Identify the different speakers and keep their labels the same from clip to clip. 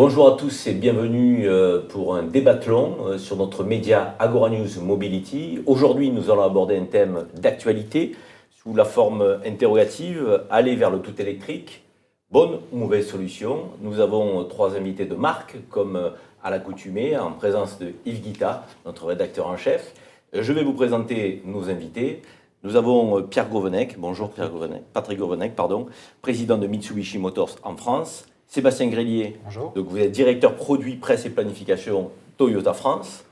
Speaker 1: Bonjour à tous et bienvenue pour un débathlon sur notre média Agora News Mobility. Aujourd'hui, nous allons aborder un thème d'actualité sous la forme interrogative, aller vers le tout électrique, bonne ou mauvaise solution. Nous avons trois invités de marque, comme à l'accoutumée, en présence de Yves Guita, notre rédacteur en chef. Je vais vous présenter nos invités. Nous avons Pierre Govenec, bonjour Pierre Govenec, Patrick Govenec, président de Mitsubishi Motors en France. Sébastien Grélier,
Speaker 2: bonjour.
Speaker 1: Donc vous êtes directeur produit, presse et planification Toyota France.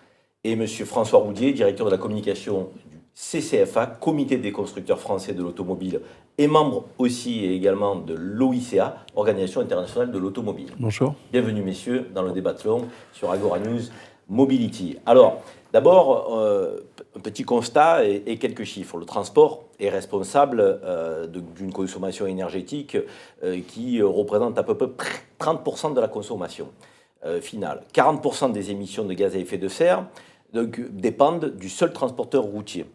Speaker 1: Et monsieur François Roudier, directeur de la communication du CCFA, Comité des constructeurs français de l'automobile, et membre aussi et également de l'OICA, Organisation internationale de l'automobile.
Speaker 2: Bonjour.
Speaker 1: Bienvenue messieurs dans le débathlon sur Agora News Mobility. Alors, d'abord, un petit constat et quelques chiffres. Le transport est responsable d'une consommation énergétique qui représente à peu près 30% de la consommation finale. 40% des émissions de gaz à effet de serre dépendent du seul transporteur routier.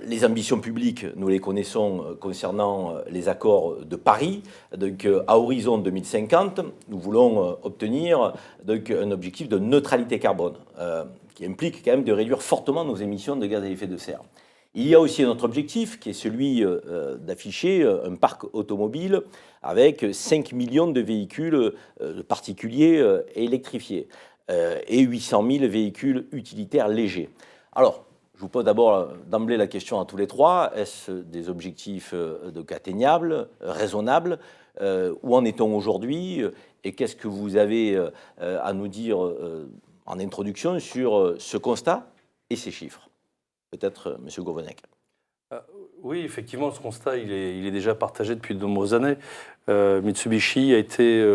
Speaker 1: Les ambitions publiques, nous les connaissons concernant les accords de Paris. À horizon 2050, nous voulons obtenir un objectif de neutralité carbone qui implique quand même de réduire fortement nos émissions de gaz à effet de serre. Il y a aussi un autre objectif qui est celui d'afficher un parc automobile avec 5 millions de véhicules particuliers électrifiés et 800 000 véhicules utilitaires légers. Alors, je vous pose d'abord d'emblée la question à tous les trois. Est-ce des objectifs atteignables, raisonnables? Où en est-on aujourd'hui? Et qu'est-ce que vous avez à nous dire en introduction sur ce constat et ces chiffres? Peut-être M. Govenec.
Speaker 3: Oui, effectivement, ce constat, il est déjà partagé depuis de nombreuses années. Mitsubishi a été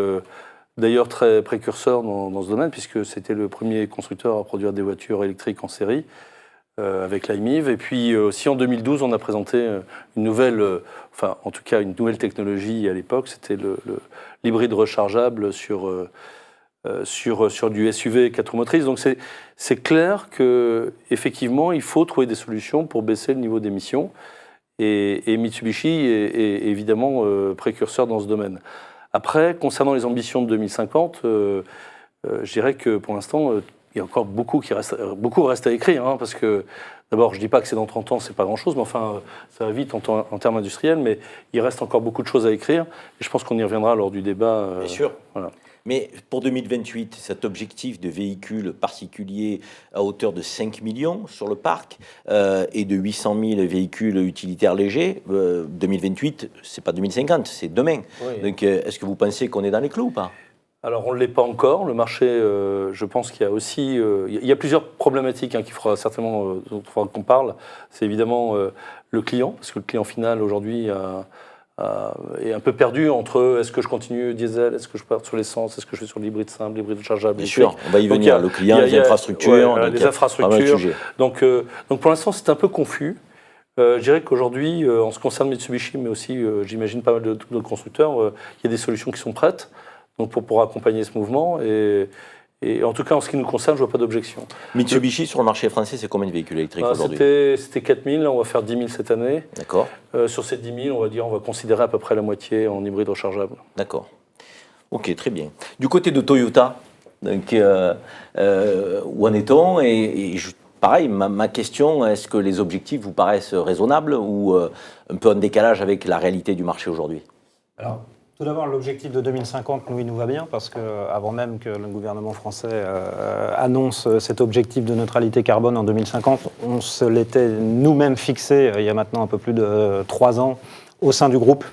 Speaker 3: d'ailleurs très précurseur dans ce domaine, puisque c'était le premier constructeur à produire des voitures électriques en série, avec l'IMIV. Et puis aussi en 2012, on a présenté une nouvelle, en tout cas une nouvelle technologie à l'époque, c'était l'hybride rechargeable sur du SUV 4 roues motrices. Donc c'est clair qu'effectivement, il faut trouver des solutions pour baisser le niveau d'émissions. Et Mitsubishi est évidemment précurseur dans ce domaine. Après, concernant les ambitions de 2050, je dirais que pour l'instant, il y a encore beaucoup reste à écrire, hein, parce que d'abord, je ne dis pas que c'est dans 30 ans, c'est pas grand-chose, mais enfin, ça va vite en termes industriels, mais il reste encore beaucoup de choses à écrire, et je pense qu'on y reviendra lors du débat.
Speaker 1: Bien sûr.
Speaker 3: Voilà.
Speaker 1: Mais pour 2028, cet objectif de véhicules particuliers à hauteur de 5 millions sur le parc et de 800 000 véhicules utilitaires légers, 2028, c'est pas 2050, c'est demain. Oui. Donc, est-ce que vous pensez qu'on est dans les clous ou pas ?
Speaker 3: Alors, on ne l'est pas encore. Le marché, je pense qu'il y a aussi... il y a plusieurs problématiques qu'il faudra certainement qu'on parle. C'est évidemment le client, parce que le client final, aujourd'hui, est un peu perdu entre est-ce que je continue diesel, est-ce que je pars sur l'essence, est-ce que je vais sur l'hybride simple, l'hybride rechargeable.
Speaker 1: Bien sûr, on va y venir. Le client, les infrastructures.
Speaker 3: Les infrastructures. Donc pour l'instant, c'est un peu confus. Je dirais qu'aujourd'hui, en ce qui concerne Mitsubishi, mais aussi, j'imagine, pas mal d'autres constructeurs, il y a des solutions qui sont prêtes pour accompagner ce mouvement. Et en tout cas, en ce qui nous concerne, je ne vois pas d'objection.
Speaker 1: Mitsubishi, sur le marché français, c'est combien de véhicules électriques aujourd'hui ?
Speaker 3: C'était 4 000, là, on va faire 10 000 cette année.
Speaker 1: D'accord.
Speaker 3: Sur ces 10 000, on va considérer à peu près la moitié en hybride rechargeable.
Speaker 1: D'accord. Ok, très bien. Du côté de Toyota, donc, où en est-on ? Pareil, ma question, est-ce que les objectifs vous paraissent raisonnables ou un peu en décalage avec la réalité du marché aujourd'hui ?
Speaker 2: Alors, tout d'abord, l'objectif de 2050, il nous va bien, parce qu'avant même que le gouvernement français annonce cet objectif de neutralité carbone en 2050, on se l'était nous-mêmes fixé il y a maintenant un peu plus de 3 ans au sein du groupe,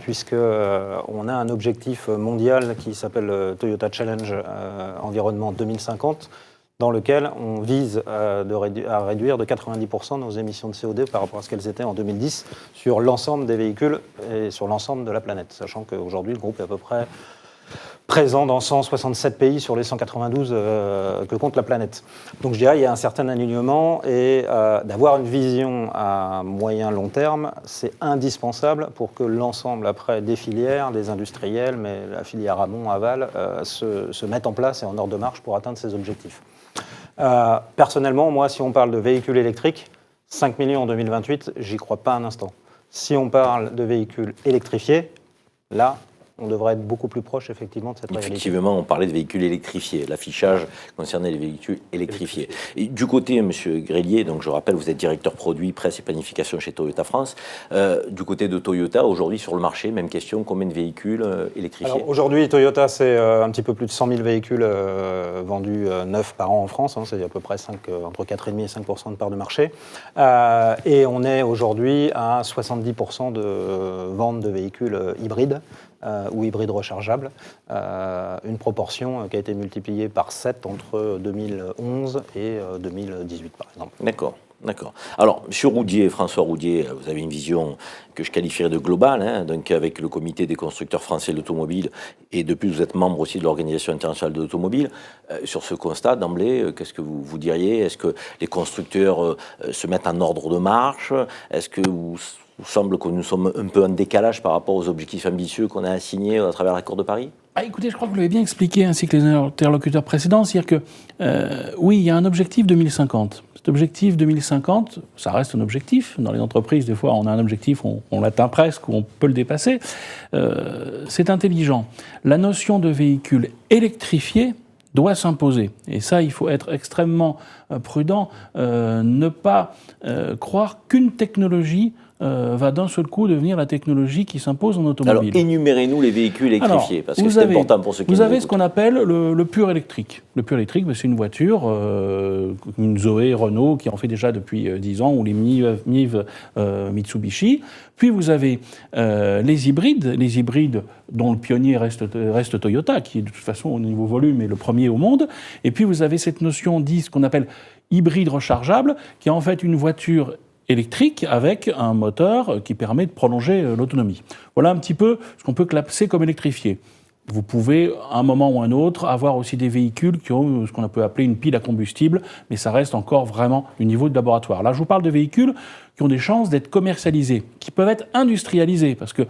Speaker 2: puisqu'on a un objectif mondial qui s'appelle Toyota Challenge Environnement 2050, dans lequel on vise à réduire de 90% nos émissions de CO2 par rapport à ce qu'elles étaient en 2010 sur l'ensemble des véhicules et sur l'ensemble de la planète, sachant qu'aujourd'hui, le groupe est à peu près présent dans 167 pays sur les 192 que compte la planète. Donc je dirais qu'il y a un certain alignement et d'avoir une vision à moyen-long terme, c'est indispensable pour que l'ensemble après des filières, des industriels, mais la filière amont, aval, se mette en place et en ordre de marche pour atteindre ces objectifs. Personnellement, moi, si on parle de véhicules électriques, 5 millions en 2028, j'y crois pas un instant. Si on parle de véhicules électrifiés, là, on devrait être beaucoup plus proche effectivement de cette réalité.
Speaker 1: Effectivement, on parlait de véhicules électrifiés. L'affichage concernait les véhicules électrifiés. Et du côté, M. Grélier, donc je rappelle, vous êtes directeur produit, presse et planification chez Toyota France. Du côté de Toyota, aujourd'hui sur le marché, même question, combien de véhicules électrifiés?
Speaker 2: Alors, aujourd'hui, Toyota, c'est un petit peu plus de 100 000 véhicules vendus neufs par an en France. C'est à peu près entre 4,5 et 5% de part de marché. Et on est aujourd'hui à 70% de vente de véhicules hybrides. Ou hybrides rechargeables, une proportion qui a été multipliée par 7 entre 2011 et 2018, par exemple.
Speaker 1: D'accord. Alors, M. Roudier, François Roudier, vous avez une vision que je qualifierais de globale, donc avec le comité des constructeurs français de l'automobile, et depuis vous êtes membre aussi de l'Organisation internationale de l'automobile. Sur ce constat, d'emblée, qu'est-ce que vous diriez? Est-ce que les constructeurs se mettent en ordre de marche? Est-ce que vous semble que nous sommes un peu en décalage par rapport aux objectifs ambitieux qu'on a assignés à travers l'accord de Paris?
Speaker 4: Écoutez, je crois que vous l'avez bien expliqué, ainsi que les interlocuteurs précédents, c'est-à-dire que, oui, il y a un objectif 2050. Cet objectif 2050, ça reste un objectif. Dans les entreprises, des fois, on a un objectif, on l'atteint presque, ou on peut le dépasser. C'est intelligent. La notion de véhicule électrifié doit s'imposer. Et ça, il faut être extrêmement prudent, ne pas croire qu'une technologie va d'un seul coup devenir la technologie qui s'impose en automobile.
Speaker 1: Alors, énumérez-nous les véhicules électrifiés, parce que c'est important pour ceux qui nous écoutent.
Speaker 4: Vous avez ce qu'on appelle le pur électrique. Le pur électrique, c'est une voiture, une Zoé Renault, qui en fait déjà depuis 10 ans, ou les MIV Mitsubishi. Puis vous avez les hybrides dont le pionnier reste Toyota, qui de toute façon au niveau volume est le premier au monde. Et puis vous avez cette notion ce qu'on appelle hybride rechargeable, qui est en fait une voiture électrique avec un moteur qui permet de prolonger l'autonomie. Voilà un petit peu ce qu'on peut classer comme électrifié. Vous pouvez, à un moment ou un autre, avoir aussi des véhicules qui ont ce qu'on peut appeler une pile à combustible, mais ça reste encore vraiment du niveau de laboratoire. Là, je vous parle de véhicules qui ont des chances d'être commercialisés, qui peuvent être industrialisés, parce que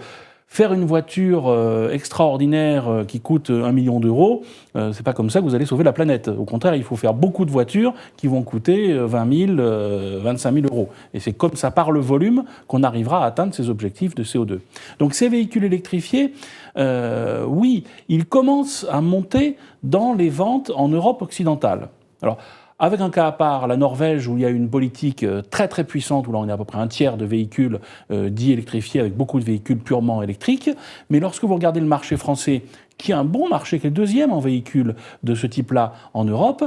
Speaker 4: faire une voiture extraordinaire qui coûte 1 million d'euros, c'est pas comme ça que vous allez sauver la planète. Au contraire, il faut faire beaucoup de voitures qui vont coûter 20 000, 25 000 euros. Et c'est comme ça, par le volume, qu'on arrivera à atteindre ces objectifs de CO2. Donc ces véhicules électrifiés, oui, ils commencent à monter dans les ventes en Europe occidentale. Alors, avec un cas à part, la Norvège, où il y a une politique très très puissante, où là on est à peu près un tiers de véhicules dits électrifiés, avec beaucoup de véhicules purement électriques. Mais lorsque vous regardez le marché français, qui est un bon marché, qui est le deuxième en véhicules de ce type-là en Europe,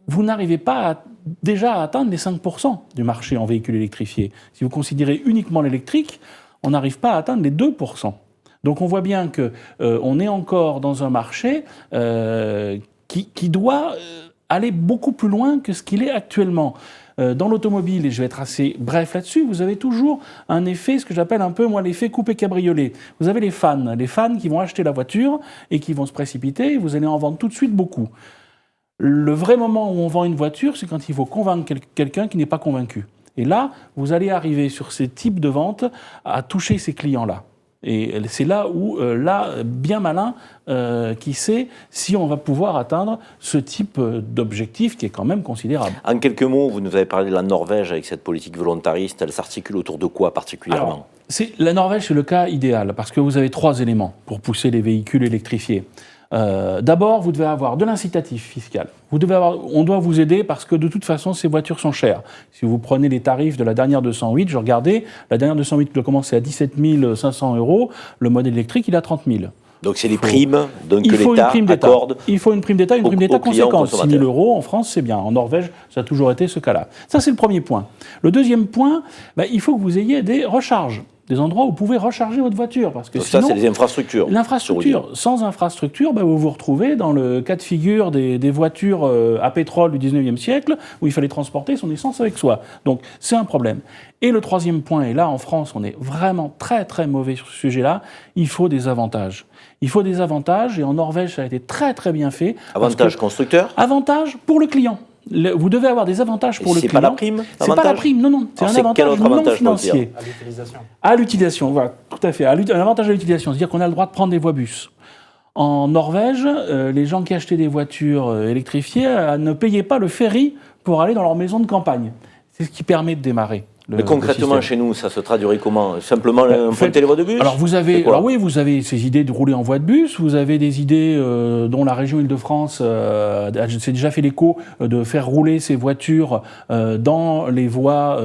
Speaker 4: vous n'arrivez pas déjà à atteindre les 5% du marché en véhicules électrifiés. Si vous considérez uniquement l'électrique, on n'arrive pas à atteindre les 2%. Donc on voit bien qu'on est encore dans un marché qui doit aller beaucoup plus loin que ce qu'il est actuellement. Dans l'automobile, et je vais être assez bref là-dessus, vous avez toujours un effet, ce que j'appelle un peu, moi, l'effet coupé cabriolet. Vous avez les fans qui vont acheter la voiture et qui vont se précipiter, et vous allez en vendre tout de suite beaucoup. Le vrai moment où on vend une voiture, c'est quand il faut convaincre quelqu'un qui n'est pas convaincu. Et là, vous allez arriver sur ces types de ventes à toucher ces clients-là. Et c'est là où, bien malin, qui sait si on va pouvoir atteindre ce type d'objectif qui est quand même considérable.
Speaker 1: En quelques mots, vous nous avez parlé de la Norvège avec cette politique volontariste. Elle s'articule autour de quoi particulièrement?
Speaker 4: Alors, la Norvège, c'est le cas idéal, parce que vous avez 3 éléments pour pousser les véhicules électrifiés. D'abord, vous devez avoir de l'incitatif fiscal. On doit vous aider parce que de toute façon, ces voitures sont chères. Si vous prenez les tarifs de la dernière 208, je regardais, la dernière 208 doit commencer à 17 500 €, le modèle électrique, il est à 30 000.
Speaker 1: Donc c'est les primes que l'État accorde.
Speaker 4: Il faut une prime d'État, une prime d'État conséquente. 6 000 € en France, c'est bien. En Norvège, ça a toujours été ce cas-là. Ça, c'est le premier point. Le deuxième point, il faut que vous ayez des recharges. Des endroits où vous pouvez recharger votre voiture. Parce que
Speaker 1: donc
Speaker 4: sinon,
Speaker 1: ça, c'est les infrastructures.
Speaker 4: L'infrastructure. Sans infrastructure, vous vous retrouvez dans le cas de figure des voitures à pétrole du 19e siècle, où il fallait transporter son essence avec soi. Donc, c'est un problème. Et le troisième point, et là, en France, on est vraiment très, très mauvais sur ce sujet-là, il faut des avantages. Il faut des avantages, et en Norvège, ça a été très, très bien fait.
Speaker 1: Avantages constructeurs?
Speaker 4: Avantages pour le client. Vous devez avoir des avantages pour le client.
Speaker 1: C'est pas la prime?
Speaker 4: C'est pas la prime, non. C'est un avantage non financier.
Speaker 2: À l'utilisation.
Speaker 4: À l'utilisation, voilà, tout à fait. Un avantage à l'utilisation, c'est-à-dire qu'on a le droit de prendre des voies bus. En Norvège, les gens qui achetaient des voitures électrifiées ne payaient pas le ferry pour aller dans leur maison de campagne. C'est ce qui permet de démarrer.
Speaker 1: Mais concrètement, chez nous, ça se traduirait comment? Simplement monter les voies de bus?
Speaker 4: Alors vous avez ces idées de rouler en voie de bus, vous avez des idées dont la région Île-de-France s'est déjà fait l'écho de faire rouler ces voitures dans les voies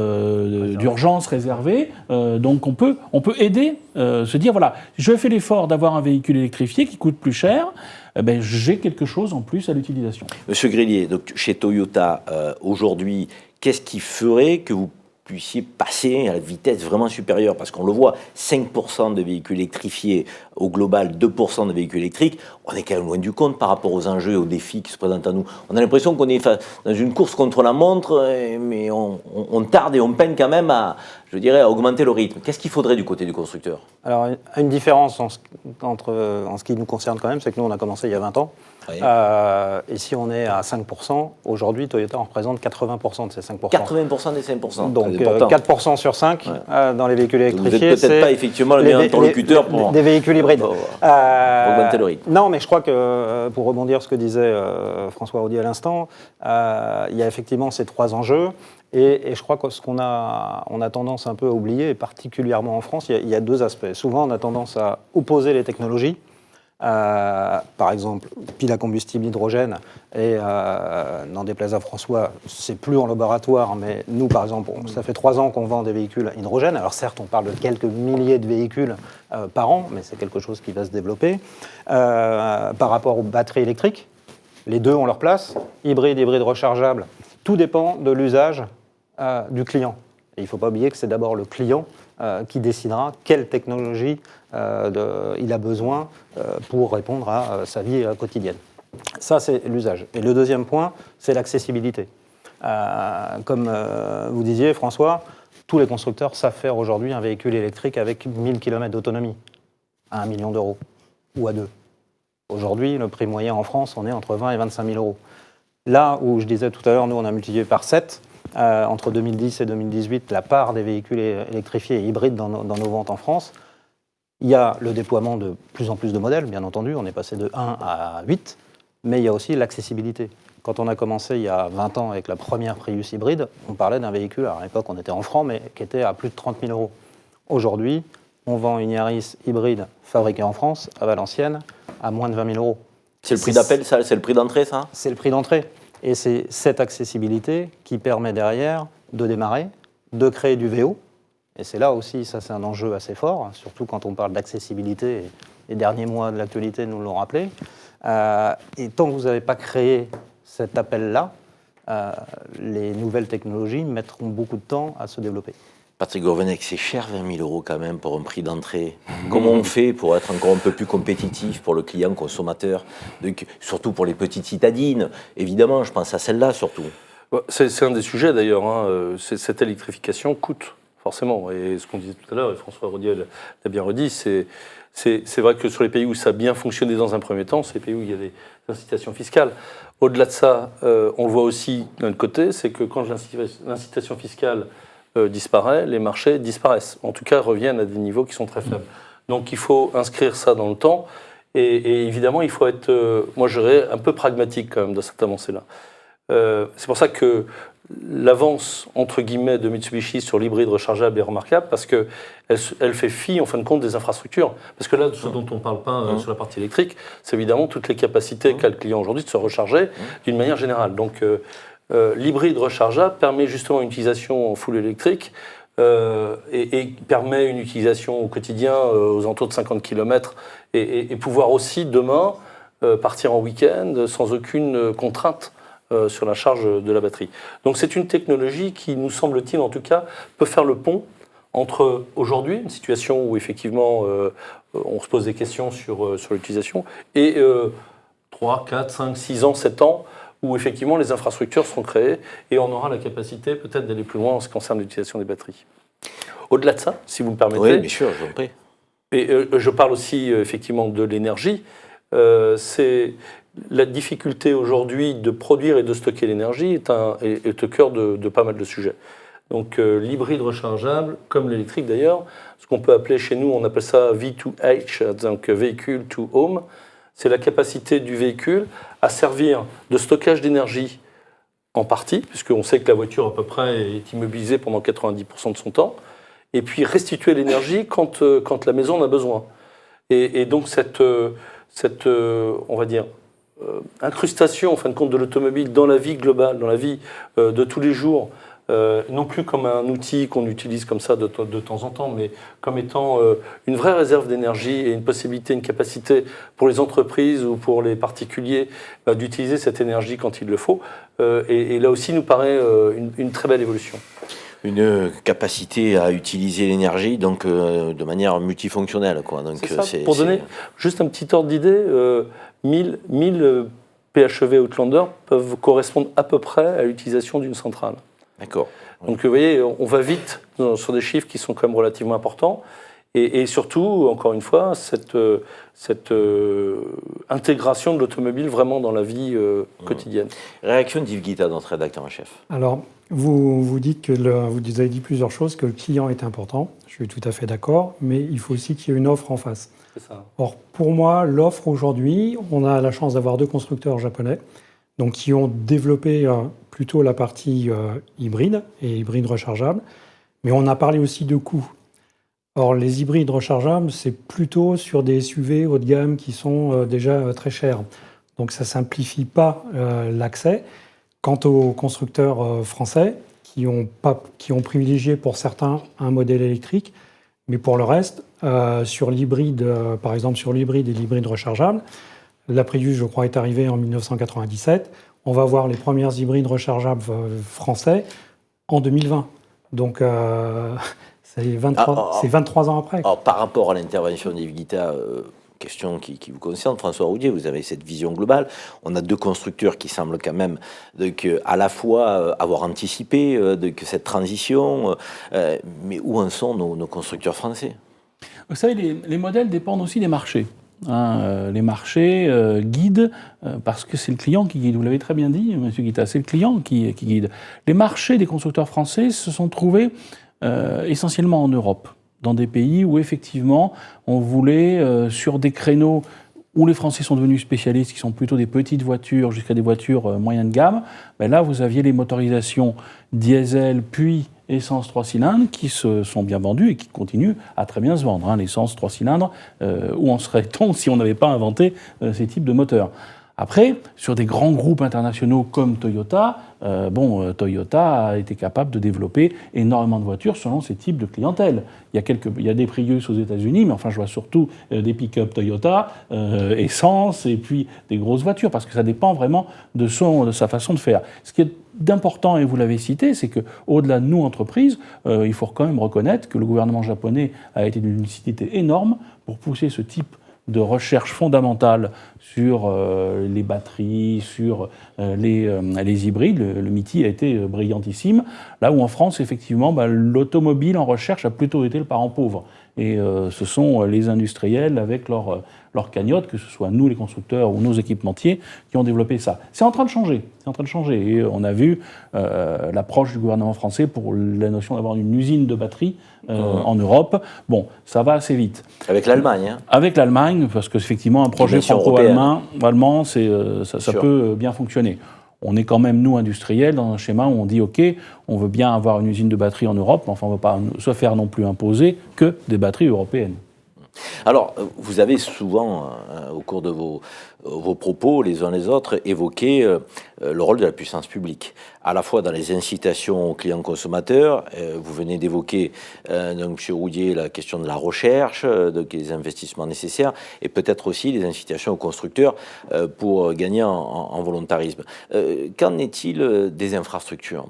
Speaker 4: d'urgence réservées. Donc on peut aider, se dire voilà, je fais l'effort d'avoir un véhicule électrifié qui coûte plus cher. J'ai quelque chose en plus à l'utilisation.
Speaker 1: Monsieur Grillier, donc chez Toyota, aujourd'hui, qu'est-ce qui ferait que vous puissiez passer à la vitesse vraiment supérieure? Parce qu'on le voit, 5% de véhicules électrifiés, au global 2% de véhicules électriques, on est quand même loin du compte par rapport aux enjeux et aux défis qui se présentent à nous. On a l'impression qu'on est dans une course contre la montre, mais on tarde et on peine quand même à augmenter le rythme. Qu'est-ce qu'il faudrait du côté du constructeur?
Speaker 2: Alors, une différence en ce qui nous concerne quand même, c'est que nous, on a commencé il y a 20 ans.
Speaker 1: Oui.
Speaker 2: Et si on est à 5%, aujourd'hui, Toyota en représente 80% de ces 5%.
Speaker 1: 80% des 5%.
Speaker 2: Donc 4% sur 5 dans les véhicules électrifiés.
Speaker 1: Vous n'êtes peut-être pas effectivement le meilleur interlocuteur pour
Speaker 2: des véhicules hybrides.
Speaker 1: Augmenter le rythme.
Speaker 2: Non, mais je crois que, pour rebondir sur ce que disait François Audier à l'instant, il y a effectivement ces trois enjeux. Et je crois que ce qu'on a tendance un peu à oublier, et particulièrement en France, il y a deux aspects. Souvent, on a tendance à opposer les technologies. Par exemple, pile à combustible hydrogène, et n'en déplaise à François, c'est plus en laboratoire, mais nous, par exemple, ça fait 3 ans qu'on vend des véhicules hydrogène. Alors certes, on parle de quelques milliers de véhicules par an, mais c'est quelque chose qui va se développer. Par rapport aux batteries électriques, les deux ont leur place, hybride rechargeable, tout dépend de l'usage du client. Et il ne faut pas oublier que c'est d'abord le client qui décidera quelle technologie il a besoin pour répondre à sa vie quotidienne. Ça, c'est l'usage. Et le deuxième point, c'est l'accessibilité. Comme vous disiez, François, tous les constructeurs savent faire aujourd'hui un véhicule électrique avec 1000 km d'autonomie à 1 million d'euros ou à 2. Aujourd'hui, le prix moyen en France, on est entre 20 et 25 000 euros. Là où je disais tout à l'heure, nous, on a multiplié par 7. Entre 2010 et 2018, la part des véhicules électrifiés et hybrides dans nos ventes en France. Il y a le déploiement de plus en plus de modèles, bien entendu, on est passé de 1 à 8, mais il y a aussi l'accessibilité. Quand on a commencé il y a 20 ans avec la première Prius hybride, on parlait d'un véhicule, alors à l'époque on était en francs, mais qui était à plus de 30 000 euros. Aujourd'hui, on vend une Yaris hybride fabriquée en France, à Valenciennes, à moins de 20 000 euros.
Speaker 1: C'est le prix d'appel, ça? C'est le prix d'entrée, ça?
Speaker 2: C'est le prix d'entrée. Et c'est cette accessibilité qui permet derrière de démarrer, de créer du VO. Et c'est là aussi, ça c'est un enjeu assez fort, surtout quand on parle d'accessibilité. Et les derniers mois de l'actualité nous l'ont rappelé. Et tant que vous n'avez pas créé cet appel-là, les nouvelles technologies mettront beaucoup de temps à se développer.
Speaker 1: Patrick Gourvenec, c'est cher 20 000 euros quand même pour un prix d'entrée. Comment on fait pour être encore un peu plus compétitif pour le client consommateur, surtout pour les petites citadines? Évidemment, je pense à celle-là surtout.
Speaker 3: C'est un des sujets d'ailleurs. Cette électrification coûte forcément. Et ce qu'on disait tout à l'heure, et François Audier l'a bien redit, c'est vrai que sur les pays où ça a bien fonctionné dans un premier temps, c'est les pays où il y a des incitations fiscales. Au-delà de ça, on le voit aussi d'un autre côté, c'est que quand l'incitation fiscale disparaît, les marchés disparaissent. En tout cas, reviennent à des niveaux qui sont très faibles. Donc il faut inscrire ça dans le temps. Et évidemment, il faut être, moi je dirais, un peu pragmatique quand même dans cette avancée-là. C'est pour ça que l'avance, entre guillemets, de Mitsubishi sur l'hybride rechargeable est remarquable, parce qu'elle fait fi, en fin de compte, des infrastructures. Parce que là, ce dont on ne parle pas sur la partie électrique, c'est évidemment toutes les capacités qu'a le client aujourd'hui de se recharger d'une manière générale. Donc, l'hybride rechargeable permet justement une utilisation en full électrique et permet une utilisation au quotidien aux alentours de 50 km et pouvoir aussi, demain, partir en week-end sans aucune contrainte sur la charge de la batterie. Donc c'est une technologie qui, nous semble-t-il en tout cas, peut faire le pont entre aujourd'hui, une situation où effectivement on se pose des questions sur l'utilisation, et 3, 4, 5, 6 ans, 7 ans, où effectivement les infrastructures seront créées et on aura la capacité peut-être d'aller plus loin en ce qui concerne l'utilisation des batteries. Au-delà de ça, si vous me permettez...
Speaker 1: Oui, bien sûr, je vous en prie. Et
Speaker 3: je parle aussi effectivement de l'énergie. C'est la difficulté aujourd'hui de produire et de stocker l'énergie est au cœur de pas mal de sujets. Donc l'hybride rechargeable, comme l'électrique d'ailleurs, ce qu'on peut appeler chez nous, on appelle ça V2H, donc véhicule to home, c'est la capacité du véhicule à servir de stockage d'énergie en partie, puisqu'on sait que la voiture à peu près est immobilisée pendant 90% de son temps, et puis restituer l'énergie quand la maison en a besoin. Et donc cette on va dire, incrustation en fin de compte de l'automobile dans la vie globale, dans la vie de tous les jours, non plus comme un outil qu'on utilise comme ça de temps en temps, mais comme étant une vraie réserve d'énergie et une possibilité, une capacité pour les entreprises ou pour les particuliers d'utiliser cette énergie quand il le faut. Et là aussi nous paraît une très belle évolution.
Speaker 1: Une capacité à utiliser l'énergie donc de manière multifonctionnelle, quoi. Donc
Speaker 3: pour donner juste un petit ordre d'idée, 1000 PHEV Outlander peuvent correspondre à peu près à l'utilisation d'une centrale.
Speaker 1: D'accord.
Speaker 3: Donc vous voyez, on va vite sur des chiffres qui sont quand même relativement importants. Et surtout, encore une fois, cette intégration de l'automobile vraiment dans la vie quotidienne.
Speaker 1: Réaction d'Yves Guitta, notre rédacteur en chef.
Speaker 5: Alors, vous dites vous avez dit plusieurs choses, que le client est important. Je suis tout à fait d'accord, mais il faut aussi qu'il y ait une offre en face.
Speaker 3: C'est ça.
Speaker 5: Or, pour moi, l'offre aujourd'hui, on a la chance d'avoir 2 constructeurs japonais, donc qui ont développé plutôt la partie hybride et hybride rechargeable, mais on a parlé aussi de coûts. Or, les hybrides rechargeables, c'est plutôt sur des SUV haut de gamme qui sont déjà très chers. Donc, ça ne simplifie pas l'accès. Quant aux constructeurs français, qui ont privilégié pour certains un modèle électrique, mais pour le reste, sur l'hybride, par exemple sur l'hybride et l'hybride rechargeable, la Prius, je crois, est arrivée en 1997. On va voir les premières hybrides rechargeables français en 2020. Donc, c'est 23 ans après.
Speaker 1: Alors, par rapport à l'intervention d'Yves Guitta, question qui vous concerne, François Roudier, vous avez cette vision globale. On a 2 constructeurs qui semblent quand même à la fois avoir anticipé cette transition, mais où en sont nos constructeurs français?
Speaker 4: Vous savez, les modèles dépendent aussi des marchés. Les marchés guident, parce que c'est le client qui guide. Vous l'avez très bien dit, M. Guitta, c'est le client qui guide. Les marchés des constructeurs français se sont trouvés essentiellement en Europe, dans des pays où effectivement on voulait, sur des créneaux où les Français sont devenus spécialistes, qui sont plutôt des petites voitures jusqu'à des voitures moyennes de gamme, ben là vous aviez les motorisations diesel puis essence 3 cylindres qui se sont bien vendues et qui continuent à très bien se vendre. L'essence 3 cylindres, où en serait-on si on n'avait pas inventé ces types de moteurs? Après, sur des grands groupes internationaux comme Toyota, Toyota a été capable de développer énormément de voitures selon ces types de clientèle. Il y a des Prius aux États-Unis, mais enfin, je vois surtout des pick-up Toyota, essence, et puis des grosses voitures, parce que ça dépend vraiment de sa façon de faire. Ce qui est d'important, et vous l'avez cité, c'est qu'au-delà de nous, entreprises, il faut quand même reconnaître que le gouvernement japonais a été d'une lucidité énorme pour pousser ce type de recherche fondamentale sur les batteries, sur les hybrides. Le MITI a été brillantissime. Là où en France, effectivement, l'automobile en recherche a plutôt été le parent pauvre. Et ce sont les industriels avec leur cagnotte, que ce soit nous les constructeurs ou nos équipementiers, qui ont développé ça. C'est en train de changer. Et on a vu l'approche du gouvernement français pour la notion d'avoir une usine de batterie en Europe. Bon, ça va assez vite.
Speaker 1: Avec l'Allemagne.
Speaker 4: Avec l'Allemagne, parce qu'effectivement, un projet franco-allemand, ça peut bien fonctionner. On est quand même, nous, industriels, dans un schéma où on dit, OK, on veut bien avoir une usine de batterie en Europe, mais enfin, on ne va pas se faire non plus imposer que des batteries européennes.
Speaker 1: Alors, vous avez souvent, au cours de vos propos, les uns les autres, évoqué le rôle de la puissance publique, à la fois dans les incitations aux clients consommateurs. Vous venez d'évoquer, donc, M. Roudier, la question de la recherche, des investissements nécessaires, et peut-être aussi les incitations aux constructeurs pour gagner en volontarisme. Qu'en est-il des infrastructures?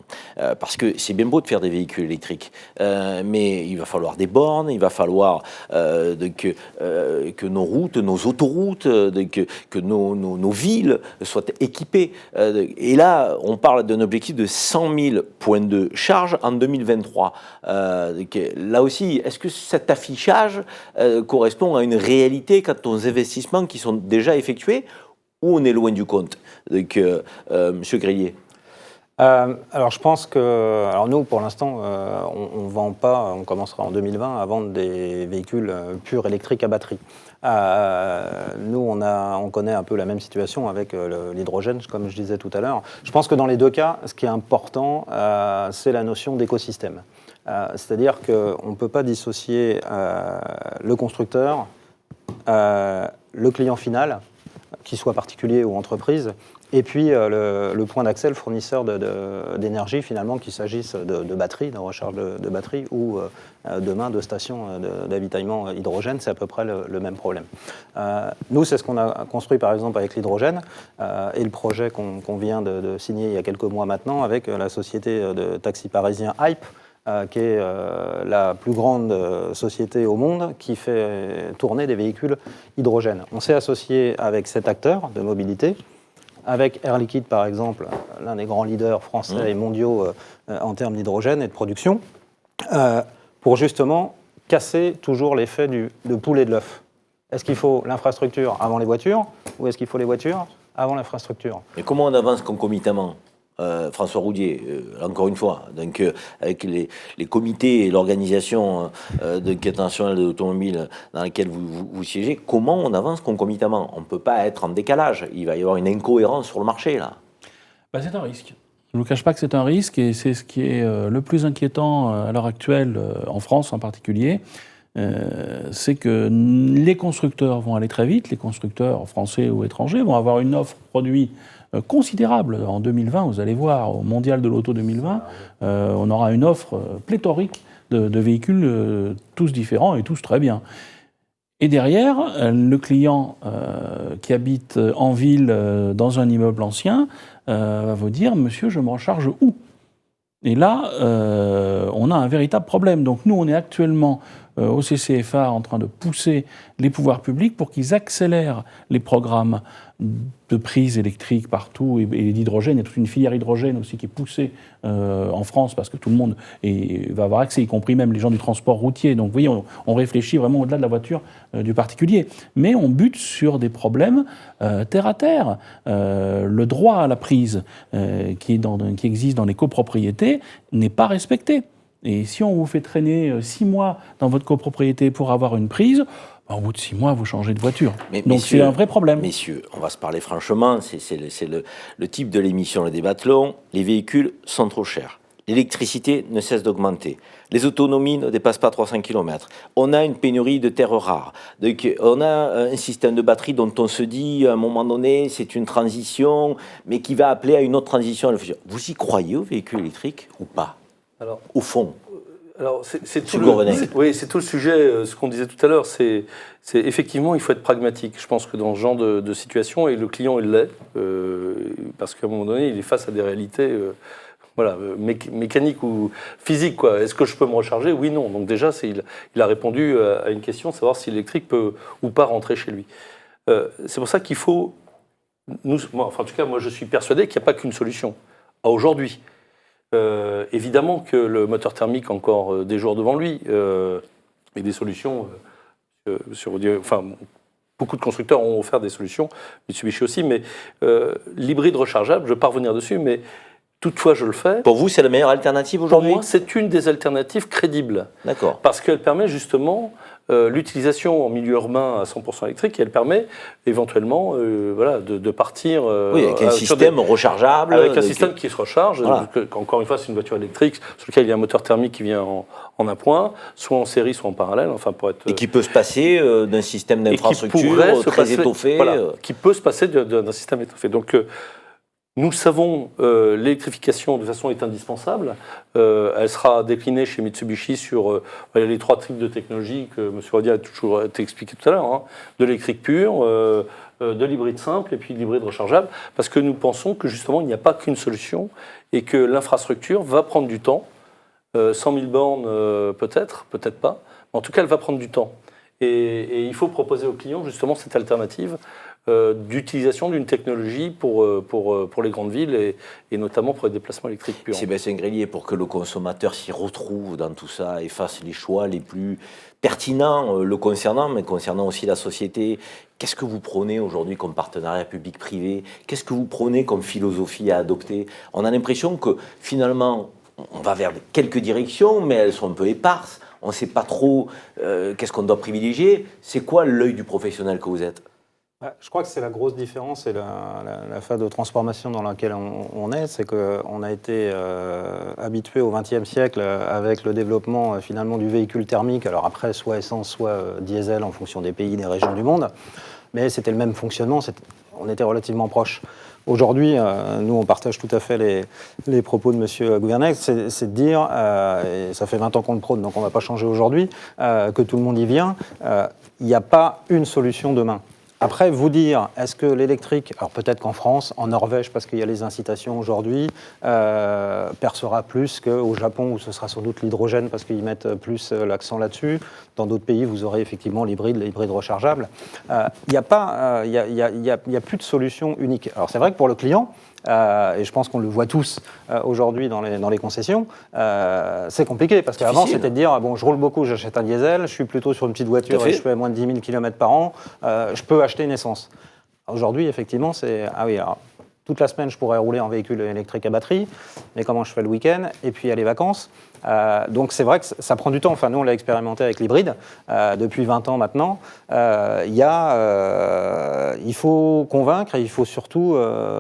Speaker 1: Parce que c'est bien beau de faire des véhicules électriques, mais il va falloir des bornes, il va falloir que nos routes, nos autoroutes, que nos villes soient équipées. Et là, on parle d'un objectif de 100 000 points de charge en 2023. Là aussi, est-ce que cet affichage correspond à une réalité quant aux investissements qui sont déjà effectués, ou on est loin du compte? Monsieur Grillet.
Speaker 2: Alors je pense que, alors nous pour l'instant, on ne vend pas, on commencera en 2020 à vendre des véhicules purs électriques à batterie. Nous on connaît un peu la même situation avec l'hydrogène, comme je disais tout à l'heure. Je pense que dans les deux cas, ce qui est important, c'est la notion d'écosystème. C'est-à-dire qu'on ne peut pas dissocier le constructeur, le client final, qu'il soit particulier ou entreprise, et puis le point d'accès, le fournisseur d'énergie, finalement, qu'il s'agisse de batteries, de recharge de batteries, ou demain de stations d'avitaillement hydrogène, c'est à peu près le même problème. Nous, c'est ce qu'on a construit par exemple avec l'hydrogène, et le projet qu'on vient de signer il y a quelques mois maintenant avec la société de taxi parisien Hype, qui est la plus grande société au monde qui fait tourner des véhicules hydrogène. On s'est associé avec 7 acteurs de mobilité, avec Air Liquide par exemple, l'un des grands leaders français et mondiaux en termes d'hydrogène et de production, pour justement casser toujours l'effet de poule et de l'œuf. Est-ce qu'il faut l'infrastructure avant les voitures ou est-ce qu'il faut les voitures avant l'infrastructure?
Speaker 1: Et comment on avance concomitamment François Roudier, encore une fois, donc, avec les comités et l'organisation de quête nationale de l'automobile dans laquelle vous siégez, comment on avance concomitamment? On ne peut pas être en décalage, il va y avoir une incohérence sur le marché là.
Speaker 4: C'est un risque. Je ne vous cache pas que c'est un risque et c'est ce qui est le plus inquiétant à l'heure actuelle, en France en particulier. C'est que les constructeurs vont aller très vite, les constructeurs français ou étrangers vont avoir une offre produit considérable. En 2020, vous allez voir, au Mondial de l'Auto 2020, on aura une offre pléthorique de véhicules, tous différents et tous très bien. Et derrière, le client qui habite en ville, dans un immeuble ancien, va vous dire « Monsieur, je me recharge où ?» Et là, on a un véritable problème. Donc nous, on est actuellement au CCFA en train de pousser les pouvoirs publics pour qu'ils accélèrent les programmes de prise électrique partout et d'hydrogène. Il y a toute une filière hydrogène aussi qui est poussée en France parce que tout le monde va avoir accès, y compris même les gens du transport routier. Donc vous voyez, on réfléchit vraiment au-delà de la voiture du particulier. Mais on bute sur des problèmes terre à terre. Le droit à la prise qui existe dans les copropriétés n'est pas respecté. Et si on vous fait traîner 6 mois dans votre copropriété pour avoir une prise, au bout de 6 mois, vous changez de voiture. Donc c'est un vrai problème.
Speaker 1: Messieurs, on va se parler franchement, c'est le type de l'émission, le Débathlon. Les véhicules sont trop chers. L'électricité ne cesse d'augmenter. Les autonomies ne dépassent pas 300 km. On a une pénurie de terres rares. Donc, on a un système de batterie dont on se dit, à un moment donné, c'est une transition, mais qui va appeler à une autre transition à la future. Vous y croyez aux véhicules électriques ou pas? Alors, au fond.
Speaker 3: Alors, c'est tout le sujet, ce qu'on disait tout à l'heure, c'est effectivement, il faut être pragmatique. Je pense que dans ce genre de situation, et le client, il l'est, parce qu'à un moment donné, il est face à des réalités mécaniques ou physiques, quoi. Est-ce que je peux me recharger? Oui, non. Donc déjà, il a répondu à une question, savoir si l'électrique peut ou pas rentrer chez lui. C'est pour ça qu'il faut... en tout cas, moi, je suis persuadé qu'il n'y a pas qu'une solution. À aujourd'hui. Évidemment que le moteur thermique a encore des jours devant lui, et des solutions. Beaucoup de constructeurs ont offert des solutions, Mitsubishi aussi, mais l'hybride rechargeable, je ne vais pas revenir dessus, mais toutefois je le fais.
Speaker 1: Pour vous, c'est la meilleure alternative aujourd'hui?
Speaker 3: Pour moi, c'est une des alternatives crédibles.
Speaker 1: D'accord.
Speaker 3: Parce qu'elle permet justement l'utilisation en milieu urbain à 100% électrique, et elle permet éventuellement de partir...
Speaker 1: oui, avec un système rechargeable.
Speaker 3: Avec un système qui se recharge. Voilà. Encore une fois, c'est une voiture électrique sur laquelle il y a un moteur thermique qui vient en appoint, soit en série, soit en parallèle.
Speaker 1: Et qui peut se passer d'un système d'infrastructure très étoffé.
Speaker 3: Qui peut se passer d'un système étoffé. Donc, nous savons l'électrification de toute façon est indispensable. Elle sera déclinée chez Mitsubishi sur les 3 types de technologies que M. Roudier a toujours été expliqué tout à l'heure, hein, de l'électrique pure, de l'hybride simple et puis de l'hybride rechargeable, parce que nous pensons que justement il n'y a pas qu'une solution et que l'infrastructure va prendre du temps. 100 000 bornes peut-être pas, mais en tout cas elle va prendre du temps. Et il faut proposer aux clients justement cette alternative d'utilisation d'une technologie pour les grandes villes et notamment pour les déplacements électriques purs.
Speaker 1: Sébastien Grelier, pour que le consommateur s'y retrouve dans tout ça et fasse les choix les plus pertinents le concernant, mais concernant aussi la société, qu'est-ce que vous prenez aujourd'hui comme partenariat public-privé? Qu'est-ce que vous prenez comme philosophie à adopter? On a l'impression que finalement, on va vers quelques directions, mais elles sont un peu éparses. On ne sait pas trop qu'est-ce qu'on doit privilégier. C'est quoi l'œil du professionnel que vous êtes?
Speaker 2: Je crois que c'est la grosse différence et la phase de transformation dans laquelle on est, c'est qu'on a été habitué au XXe siècle avec le développement finalement du véhicule thermique, alors après soit essence, soit diesel en fonction des pays, des régions du monde, mais c'était le même fonctionnement, on était relativement proches. Aujourd'hui, nous on partage tout à fait les propos de M. Gouvernec, c'est de dire, et ça fait 20 ans qu'on le prône, donc on ne va pas changer aujourd'hui, que tout le monde y vient, il n'y a pas une solution demain. Après, vous dire, est-ce que l'électrique, alors peut-être qu'en France, en Norvège, parce qu'il y a les incitations aujourd'hui, percera plus qu'au Japon, où ce sera sans doute l'hydrogène, parce qu'ils mettent plus l'accent là-dessus. Dans d'autres pays, vous aurez effectivement l'hybride rechargeable. Il n'y a plus de solution unique. Alors c'est vrai que pour le client, et je pense qu'on le voit tous aujourd'hui dans les concessions, c'est compliqué, parce qu'avant c'était de dire, bon, je roule beaucoup, j'achète un diesel, je suis plutôt sur une petite voiture et je fais moins de 10 000 km par an, je peux acheter une essence. Aujourd'hui, effectivement, c'est... Ah oui, alors, toute la semaine, je pourrais rouler en véhicule électrique à batterie, mais comment je fais le week-end? Et puis, il y a les vacances. Donc, c'est vrai que ça prend du temps. Enfin, nous, on l'a expérimenté avec l'hybride depuis 20 ans maintenant. Il faut convaincre et il faut surtout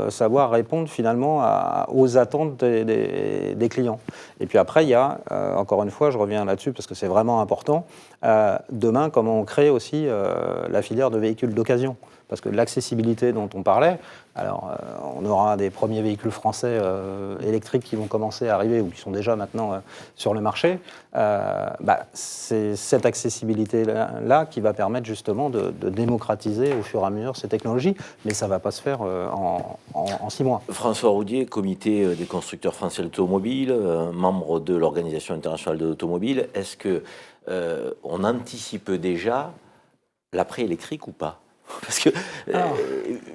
Speaker 2: savoir répondre finalement aux attentes des clients. Et puis après, il y a, encore une fois, je reviens là-dessus parce que c'est vraiment important, demain, comment on crée aussi la filière de véhicules d'occasion. Parce que l'accessibilité dont on parlait, alors on aura des premiers véhicules français électriques qui vont commencer à arriver ou qui sont déjà maintenant sur le marché. C'est cette accessibilité-là qui va permettre justement de démocratiser au fur et à mesure ces technologies, mais ça ne va pas se faire en 6 mois.
Speaker 1: François Roudier, comité des constructeurs français de l'automobile, membre de l'Organisation internationale de l'automobile, est-ce qu'on anticipe déjà l'après-électrique ou pas? Parce que,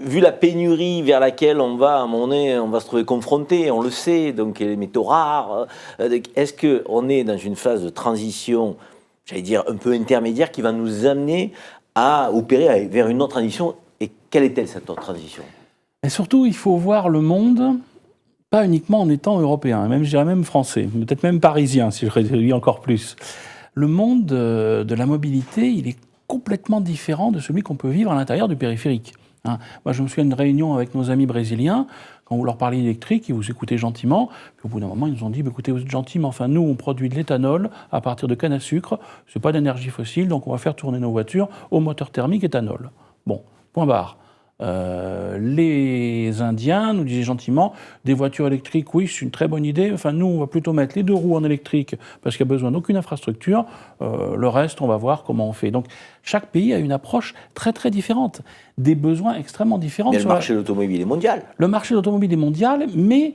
Speaker 1: vu la pénurie vers laquelle on va, à un moment donné, on va se trouver confronté, on le sait, donc les métaux rares, est-ce qu'on est dans une phase de transition, j'allais dire, un peu intermédiaire, qui va nous amener à opérer vers une autre transition? Et quelle est-elle, cette autre transition?
Speaker 4: Et surtout, il faut voir le monde, pas uniquement en étant européen, même, je dirais même français, peut-être même parisien, si je réduis encore plus. Le monde de la mobilité, il est complètement différent de celui qu'on peut vivre à l'intérieur du périphérique. Moi, je me souviens d'une réunion avec nos amis brésiliens, quand vous leur parliez d'électrique, ils vous écoutaient gentiment, puis au bout d'un moment, ils nous ont dit, écoutez, vous êtes gentils, mais enfin, nous, on produit de l'éthanol à partir de canne à sucre, c'est pas d'énergie fossile, donc on va faire tourner nos voitures au moteur thermique éthanol. Bon, point barre. Les Indiens nous disaient gentiment, des voitures électriques, oui, c'est une très bonne idée. Enfin, nous, on va plutôt mettre les 2 roues en électrique parce qu'il n'y a besoin d'aucune infrastructure. Le reste, on va voir comment on fait. Donc, chaque pays a une approche très, très différente, des besoins extrêmement différents.
Speaker 1: Mais le marché de l'automobile est mondial.
Speaker 4: Le marché de l'automobile est mondial, mais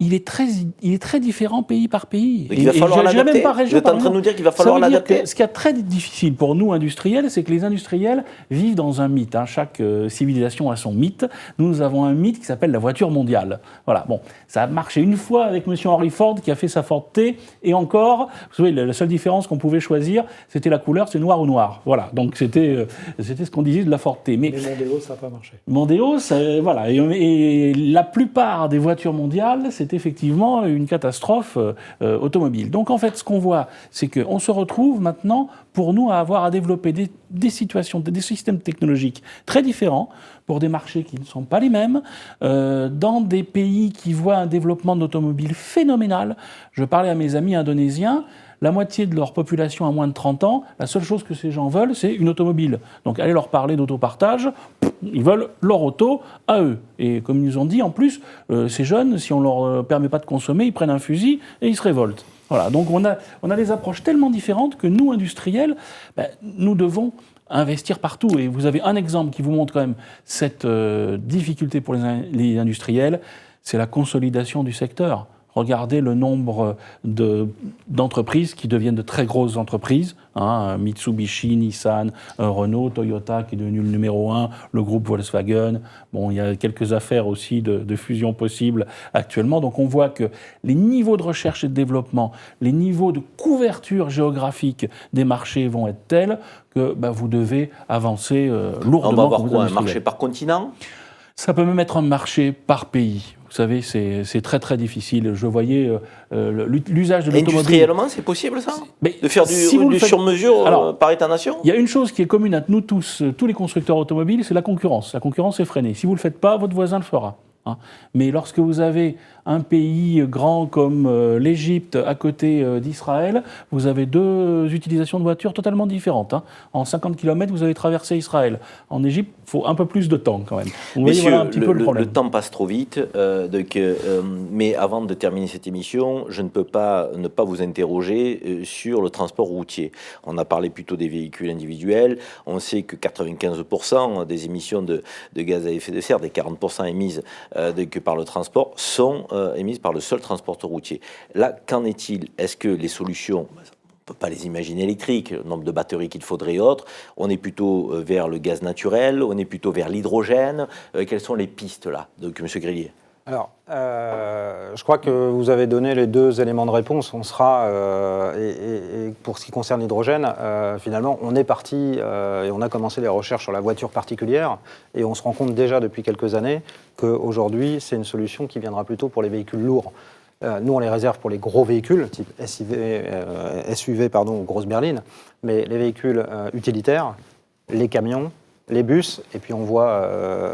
Speaker 4: il est très différent pays par pays.
Speaker 1: Il va falloir l'adapter. Vous êtes en train de nous dire qu'il va falloir l'adapter.
Speaker 4: Ce qui est très difficile pour nous, industriels, c'est que les industriels vivent dans un mythe. Chaque civilisation a son mythe. Nous avons un mythe qui s'appelle la voiture mondiale. Voilà. Bon, ça a marché une fois avec M. Henry Ford qui a fait sa Ford T. Et encore, vous savez, la seule différence qu'on pouvait choisir, c'était la couleur, c'est noir ou noir. Voilà. Donc c'était ce qu'on disait de la Ford T.
Speaker 5: Mais Mondeo, ça n'a pas marché.
Speaker 4: Mondeo, voilà. Et la plupart des voitures mondiales, c'est effectivement une catastrophe automobile. Donc en fait, ce qu'on voit, c'est qu'on se retrouve maintenant, pour nous, à avoir à développer des situations, des systèmes technologiques très différents, pour des marchés qui ne sont pas les mêmes, dans des pays qui voient un développement de l'automobile phénoménal. Je parlais à mes amis indonésiens, la moitié de leur population a moins de 30 ans, la seule chose que ces gens veulent, c'est une automobile. Donc allez leur parler d'autopartage, ils veulent leur auto à eux. Et comme ils nous ont dit, en plus, ces jeunes, si on ne leur permet pas de consommer, ils prennent un fusil et ils se révoltent. Voilà. Donc on a des approches tellement différentes que nous, industriels, nous devons investir partout. Et vous avez un exemple qui vous montre quand même cette difficulté pour les industriels, c'est la consolidation du secteur. regardez le nombre d'entreprises qui deviennent de très grosses entreprises, hein, Mitsubishi, Nissan, Renault, Toyota qui est devenu le numéro 1, le groupe Volkswagen. Bon, il y a quelques affaires aussi de fusion possibles actuellement. Donc on voit que les niveaux de recherche et de développement, les niveaux de couverture géographique des marchés vont être tels que vous devez avancer lourdement.
Speaker 1: On va avoir quoi, un marché par continent?
Speaker 4: Ça peut même être un marché par pays. Vous savez, c'est très très difficile. Je voyais l'usage de l'automobile.
Speaker 1: Industriellement, c'est possible ça?
Speaker 4: Mais
Speaker 1: de faire du sur-mesure par état-nation?
Speaker 4: Il y a une chose qui est commune à nous tous les constructeurs automobiles, c'est la concurrence. La concurrence est freinée. Si vous ne le faites pas, votre voisin le fera. Hein. Mais lorsque vous avez un pays grand comme l'Égypte à côté d'Israël, vous avez deux utilisations de voitures totalement différentes. Hein. En 50 km, vous avez traversé Israël. En Égypte, il faut un peu plus de temps quand même. Vous voyez, voilà un petit peu le problème.
Speaker 1: Le temps passe trop vite, mais avant de terminer cette émission, je ne peux pas ne pas vous interroger sur le transport routier. On a parlé plutôt des véhicules individuels. On sait que 95% des émissions de gaz à effet de serre, des 40% émises par le transport, sont émises par le seul transporteur routier. Là, qu'en est-il? Est-ce que les solutions, on ne peut pas les imaginer électriques, le nombre de batteries qu'il faudrait et autres, on est plutôt vers le gaz naturel, on est plutôt vers l'hydrogène, quelles sont les pistes là, donc M. Grillier?
Speaker 2: Alors, je crois que vous avez donné les deux éléments de réponse. On sera, et pour ce qui concerne l'hydrogène, finalement, on est parti et on a commencé les recherches sur la voiture particulière, et on se rend compte déjà depuis quelques années qu'aujourd'hui, c'est une solution qui viendra plutôt pour les véhicules lourds. Nous, on les réserve pour les gros véhicules, type SUV ou grosses berlines, mais les véhicules utilitaires, les camions, les bus, et puis on voit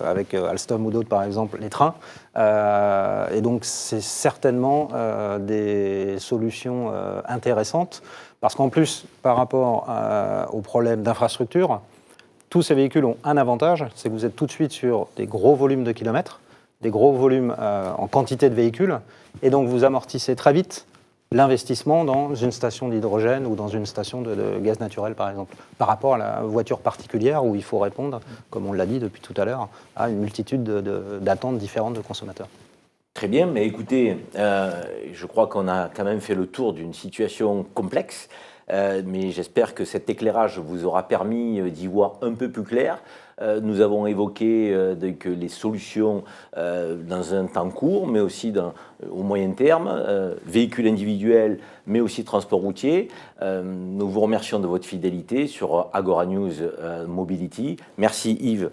Speaker 2: avec Alstom ou d'autres par exemple les trains, et donc c'est certainement des solutions intéressantes, parce qu'en plus par rapport aux problèmes d'infrastructure, tous ces véhicules ont un avantage, c'est que vous êtes tout de suite sur des gros volumes de kilomètres, des gros volumes en quantité de véhicules, et donc vous amortissez très vite l'investissement dans une station d'hydrogène ou dans une station de gaz naturel, par exemple, par rapport à la voiture particulière où il faut répondre, comme on l'a dit depuis tout à l'heure, à une multitude d'attentes différentes de consommateurs.
Speaker 1: Très bien, mais écoutez, je crois qu'on a quand même fait le tour d'une situation complexe, mais j'espère que cet éclairage vous aura permis d'y voir un peu plus clair. Nous avons évoqué que les solutions dans un temps court, mais aussi au moyen terme, véhicules individuels, mais aussi transport routier. Nous vous remercions de votre fidélité sur Agora News Mobility. Merci Yves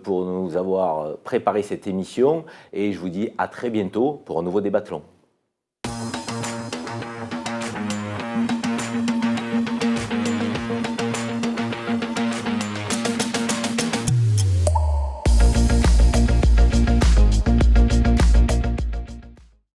Speaker 1: pour nous avoir préparé cette émission, et je vous dis à très bientôt pour un nouveau Débathlon.